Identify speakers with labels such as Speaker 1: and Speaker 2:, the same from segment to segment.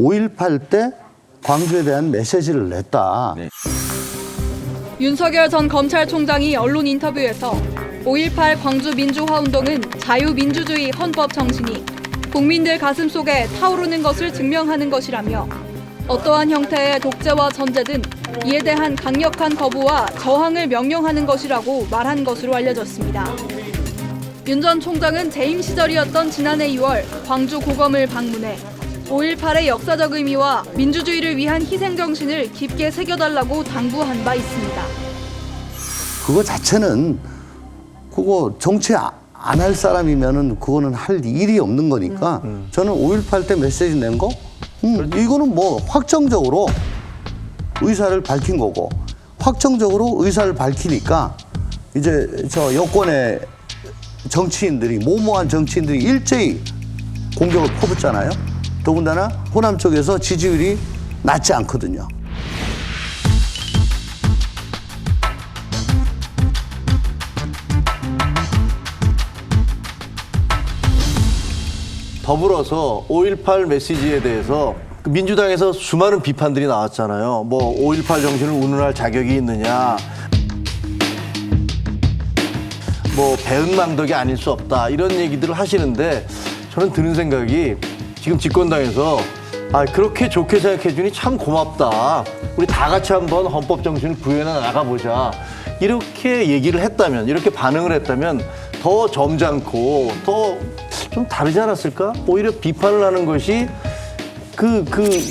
Speaker 1: 5.18 때 광주에 대한 메시지를 냈다.
Speaker 2: 네.
Speaker 3: 윤석열 전 검찰총장이 언론 인터뷰에서 5.18 광주 민주화운동은 자유민주주의 헌법 정신이 국민들 가슴속에 타오르는 것을 증명하는 것이라며 어떠한 형태의 독재와 전제든 이에 대한 강력한 거부와 저항을 명령하는 것이라고 말한 것으로 알려졌습니다. 윤 전 총장은 재임 시절이었던 지난해 2월 광주 고검을 방문해 5.18의 역사적 의미와 민주주의를 위한 희생 정신을 깊게 새겨달라고 당부한 바 있습니다.
Speaker 1: 그거 자체는 그거 정치 안 할 사람이면은 그거는 할 일이 없는 거니까 저는 5.18 때 메시지 낸 거 이거는 뭐 확정적으로 의사를 밝힌 거고 확정적으로 의사를 밝히니까 이제 저 여권의 정치인들이 모모한 정치인들이 일제히 공격을 퍼붓잖아요. 더군다나 호남 쪽에서 지지율이 낮지 않거든요.
Speaker 2: 더불어서 5.18 메시지에 대해서 민주당에서 수많은 비판들이 나왔잖아요. 뭐 5.18 정신을 운운할 자격이 있느냐. 뭐 배은망덕이 아닐 수 없다. 이런 얘기들을 하시는데 저는 드는 생각이 지금 집권당에서 그렇게 좋게 생각해 주니 참 고맙다. 우리 다 같이 한번 헌법 정신을 구현해 나가보자. 이렇게 얘기를 했다면, 이렇게 반응을 했다면 더 점잖고 더 좀 다르지 않았을까? 오히려 비판을 하는 것이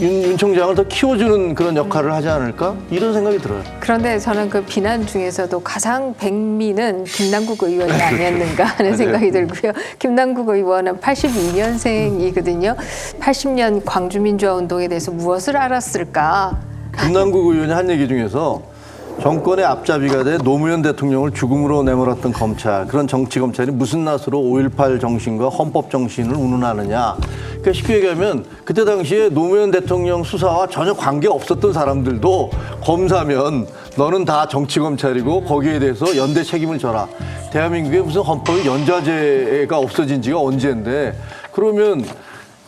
Speaker 2: 윤 총장을 더 키워주는 그런 역할을 하지 않을까? 이런 생각이 들어요.
Speaker 4: 그런데 저는 그 비난 중에서도 가장 백미는 김남국 의원이 아니었는가 하는 생각이 들고요. 김남국 의원은 82년생이거든요. 80년 광주민주화운동에 대해서 무엇을 알았을까?
Speaker 2: 김남국 의원이 한 얘기 중에서 정권의 앞잡이가 돼 노무현 대통령을 죽음으로 내몰았던 검찰, 그런 정치 검찰이 무슨 낯으로 5.18 정신과 헌법 정신을 운운하느냐. 그러니까 쉽게 얘기하면 그때 당시에 노무현 대통령 수사와 전혀 관계 없었던 사람들도 검사면 너는 다 정치 검찰이고 거기에 대해서 연대 책임을 져라. 대한민국에 무슨 헌법에 연좌제가 없어진 지가 언제인데, 그러면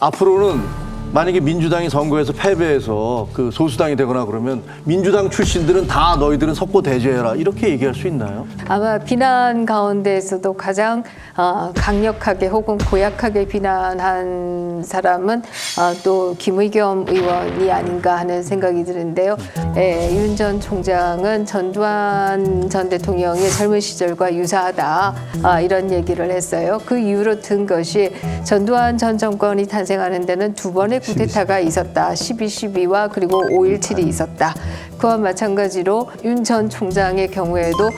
Speaker 2: 앞으로는 만약에 민주당이 선거에서 패배해서 그 소수당이 되거나 그러면 민주당 출신들은 다 너희들은 석고 대죄해라, 이렇게 얘기할 수 있나요?
Speaker 4: 아마 비난 가운데에서도 가장 강력하게 혹은 고약하게 비난한 사람은 또 김의겸 의원이 아닌가 하는 생각이 드는데요. 윤 전 총장은 전두환 전 대통령의 젊은 시절과 유사하다, 이런 얘기를 했어요. 그 이유로 든 것이 전두환 전 정권이 탄생하는 데는 두 번의 쿠데타가 있었다. 12.12와 그리고 5.17이 있었다. 그와 마찬가지로 윤 전 총장의 경우에도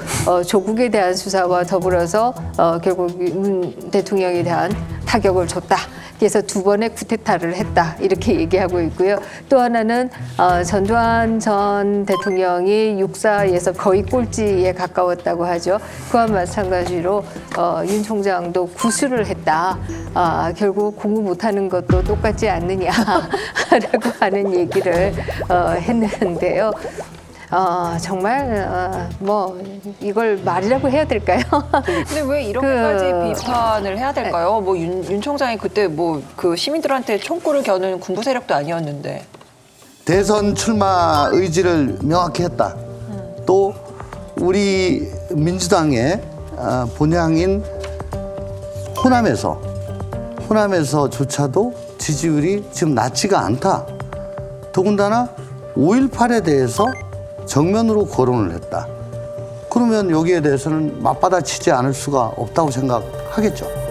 Speaker 4: 조국에 대한 수사와 더불어서 결국 윤 대통령에 대한 타격을 줬다. 그래서 두 번의 쿠데타를 했다, 이렇게 얘기하고 있고요. 또 하나는 전두환 전 대통령이 육사에서 거의 꼴찌에 가까웠다고 하죠. 그와 마찬가지로 윤 총장도 구술을 했다. 결국 공부 못하는 것도 똑같지 않느냐라고 하는 얘기를 했는데요. 정말 뭐 이걸 말이라고 해야 될까요?
Speaker 5: 근데 왜 이렇게까지 비판을 해야 될까요? 뭐 윤 총장이 그때 뭐 그 시민들한테 총구를 겨누는 군부 세력도 아니었는데.
Speaker 1: 대선 출마 의지를 명확히 했다. 또 우리 민주당의 본향인 호남에서조차도 지지율이 지금 낮지가 않다. 더군다나 5.18에 대해서 정면으로 거론을 했다. 그러면 여기에 대해서는 맞받아치지 않을 수가 없다고 생각하겠죠.